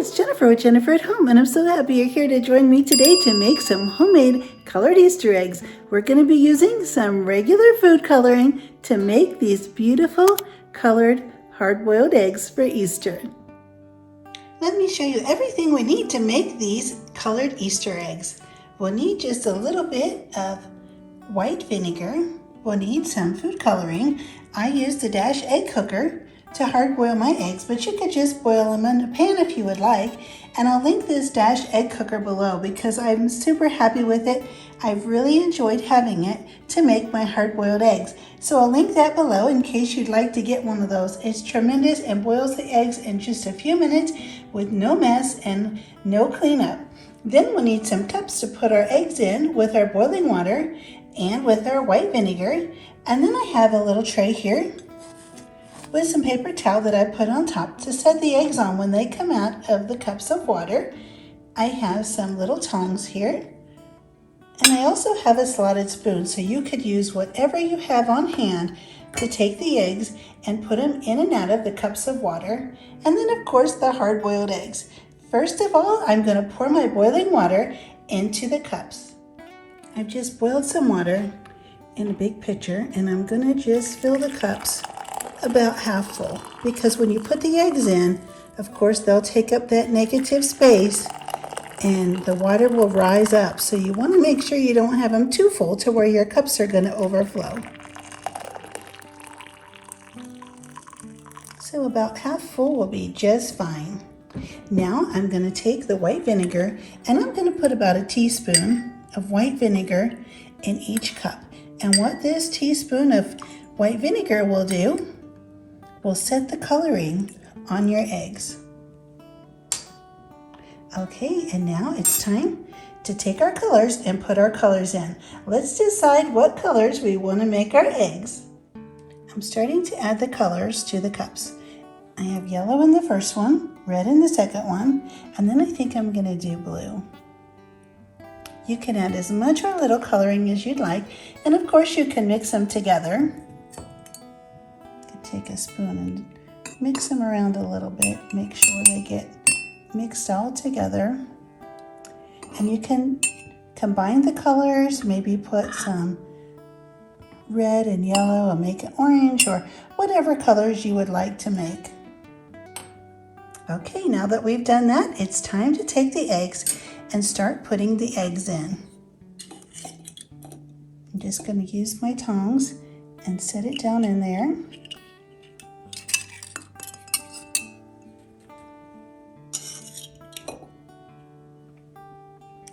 it's Jennifer with Jennifer at Home, and I'm so happy you're here to join me today to make some homemade colored Easter eggs. We're going to be using some regular food coloring to make these beautiful colored hard-boiled eggs for Easter. Let me show you everything we need to make these colored Easter eggs. We'll need just a little bit of white vinegar. We'll need some food coloring. I used the Dash egg cooker to hard boil my eggs, but you could just boil them in a pan if you would like. And I'll link this Dash egg cooker below because I'm super happy with it. I've really enjoyed having it to make my hard boiled eggs. So I'll link that below in case you'd like to get one of those. It's tremendous and boils the eggs in just a few minutes with no mess and no cleanup. Then we'll need some cups to put our eggs in with our boiling water and with our white vinegar. And then I have a little tray here with some paper towel that I put on top to set the eggs on when they come out of the cups of water. I have some little tongs here, and I also have a slotted spoon, so you could use whatever you have on hand to take the eggs and put them in and out of the cups of water. And then of course the hard-boiled eggs. First of all, I'm going to pour my boiling water into the cups. I've just boiled some water in a big pitcher, and I'm going to just fill the cups about half full, because when you put the eggs in, of course they'll take up that negative space and the water will rise up. So you want to make sure you don't have them too full to where your cups are going to overflow. So about half full will be just fine. Now I'm going to take the white vinegar, and I'm going to put about a teaspoon of white vinegar in each cup. And what this teaspoon of white vinegar will do, will set the coloring on your eggs. Okay, and now it's time to take our colors and put our colors in. Let's decide what colors we want to make our eggs. I'm starting to add the colors to the cups. I have yellow in the first one, red in the second one, and then I think I'm going to do blue. You can add as much or little coloring as you'd like, and of course you can mix them together. Take a spoon and mix them around a little bit. Make sure they get mixed all together. And you can combine the colors, maybe put some red and yellow and make it orange, or whatever colors you would like to make. Okay, now that we've done that, it's time to take the eggs and start putting the eggs in. I'm just going to use my tongs and set it down in there.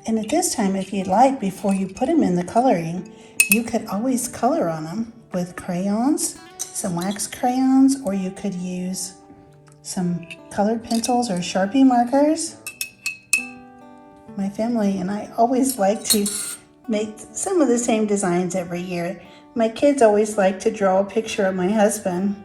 And at this time, if you'd like, before you put them in the coloring, you could always color on them with crayons, some wax crayons, or you could use some colored pencils or Sharpie markers. My family and I always like to make some of the same designs every year. My kids always like to draw a picture of my husband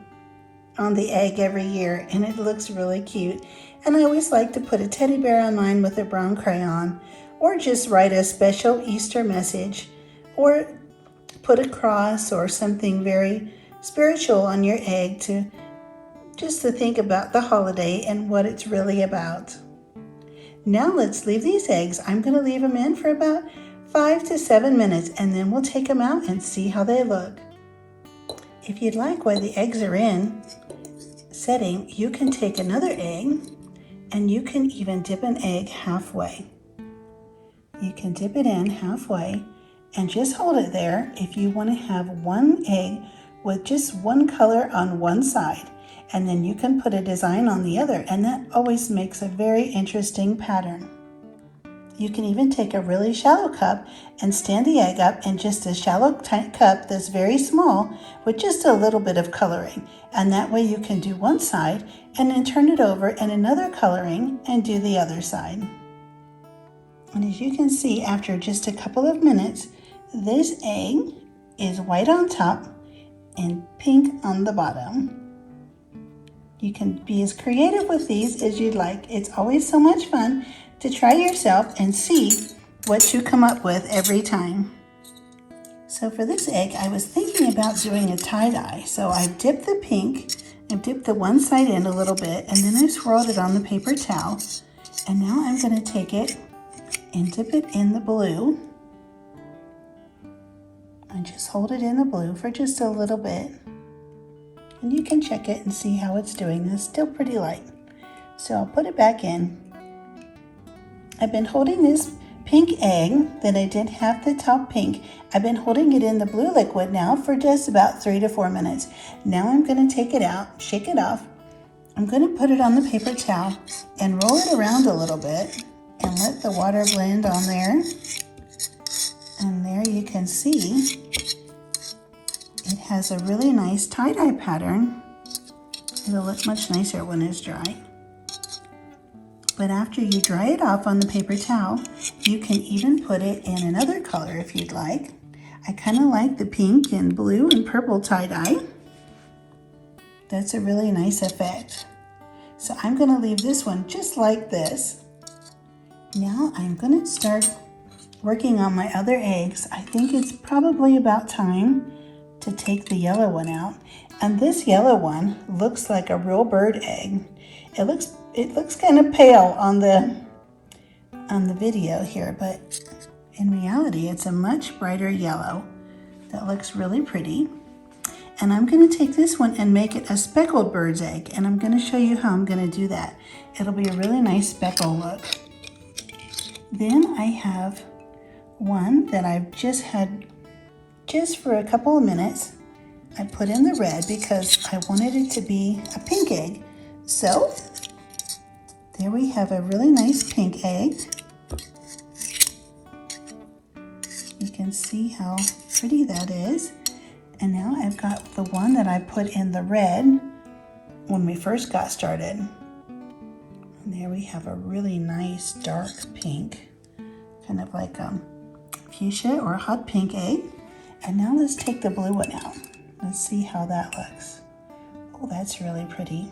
on the egg every year, and it looks really cute. And I always like to put a teddy bear on mine with a brown crayon, or just write a special Easter message, or put a cross or something very spiritual on your egg just to think about the holiday and what it's really about. Now let's leave these eggs. I'm going to leave them in for about 5 to 7 minutes, and then we'll take them out and see how they look. If you'd like, while the eggs are in setting, you can take another egg, and you can even dip an egg halfway. You can dip it in halfway and just hold it there if you want to have one egg with just one color on one side, and then you can put a design on the other, and that always makes a very interesting pattern. You can even take a really shallow cup and stand the egg up in just a shallow cup that's very small with just a little bit of coloring, and that way you can do one side and then turn it over in another coloring and do the other side. And as you can see, after just a couple of minutes, this egg is white on top and pink on the bottom. You can be as creative with these as you'd like. It's always so much fun to try yourself and see what you come up with every time. So for this egg, I was thinking about doing a tie-dye. So I've dipped the pink, I've dipped the one side in a little bit, and then I swirled it on the paper towel. And now I'm going to take it and dip it in the blue. And just hold it in the blue for just a little bit. And you can check it and see how it's doing. It's still pretty light. So I'll put it back in. I've been holding this pink egg that I did have the top pink. I've been holding it in the blue liquid now for just about 3 to 4 minutes. Now I'm going to take it out, shake it off. I'm going to put it on the paper towel and roll it around a little bit and let the water blend on there. And there you can see it has a really nice tie-dye pattern. It'll look much nicer when it's dry. But after you dry it off on the paper towel, you can even put it in another color if you'd like. I kind of like the pink and blue and purple tie-dye. That's a really nice effect. So I'm going to leave this one just like this. Now I'm going to start working on my other eggs. I think it's probably about time to take the yellow one out. And this yellow one looks like a real bird egg. It looks kind of pale on the video here, but in reality it's a much brighter yellow that looks really pretty. And I'm going to take this one and make it a speckled bird's egg, and I'm going to show you how I'm going to do that. It'll be a really nice speckle look. Then I have one that I've just had just for a couple of minutes. I put in the red because I wanted it to be a pink egg. So there we have a really nice pink egg. You can see how pretty that is. And now I've got the one that I put in the red when we first got started. And there we have a really nice dark pink, kind of like a fuchsia or a hot pink egg. And now let's take the blue one out. Let's see how that looks. Oh, that's really pretty.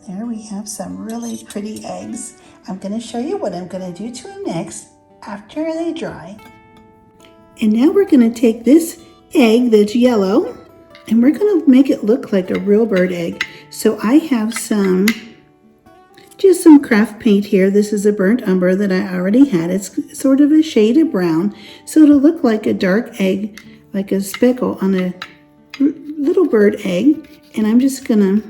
There we have some really pretty eggs. I'm going to show you what I'm going to do to them next after they dry. And now we're going to take this egg that's yellow and we're going to make it look like a real bird egg. So I have just some craft paint here. This is a burnt umber that I already had. It's sort of a shade of brown. So it'll look like a dark egg, like a speckle on a little bird egg. And I'm just going to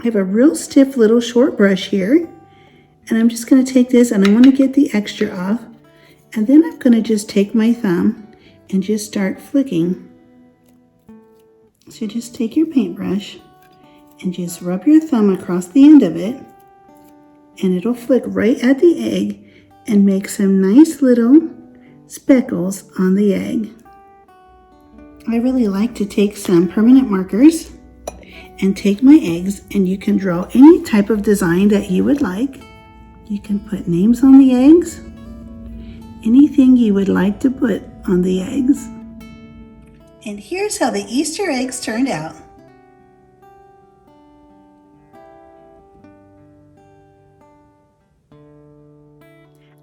have a real stiff little short brush here. And I'm just going to take this and I want to get the extra off. And then I'm going to just take my thumb and just start flicking. So just take your paintbrush and just rub your thumb across the end of it. And it'll flick right at the egg and make some nice little speckles on the egg. I really like to take some permanent markers and take my eggs, and you can draw any type of design that you would like. You can put names on the eggs, anything you would like to put on the eggs. And here's how the Easter eggs turned out.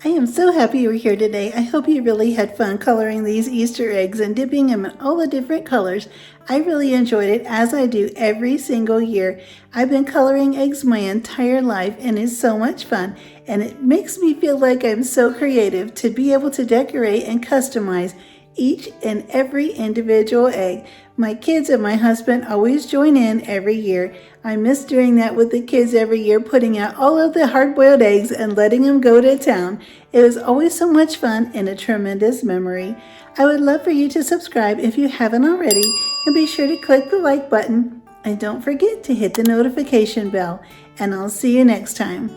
I am so happy you were here today. I hope you really had fun coloring these Easter eggs and dipping them in all the different colors. I really enjoyed it, as I do every single year. I've been coloring eggs my entire life and it's so much fun, and it makes me feel like I'm so creative to be able to decorate and customize each and every individual egg. My kids and my husband always join in every year. I miss doing that with the kids every year, putting out all of the hard-boiled eggs and letting them go to town. It was always so much fun and a tremendous memory. I would love for you to subscribe if you haven't already, and be sure to click the like button. And don't forget to hit the notification bell, and I'll see you next time.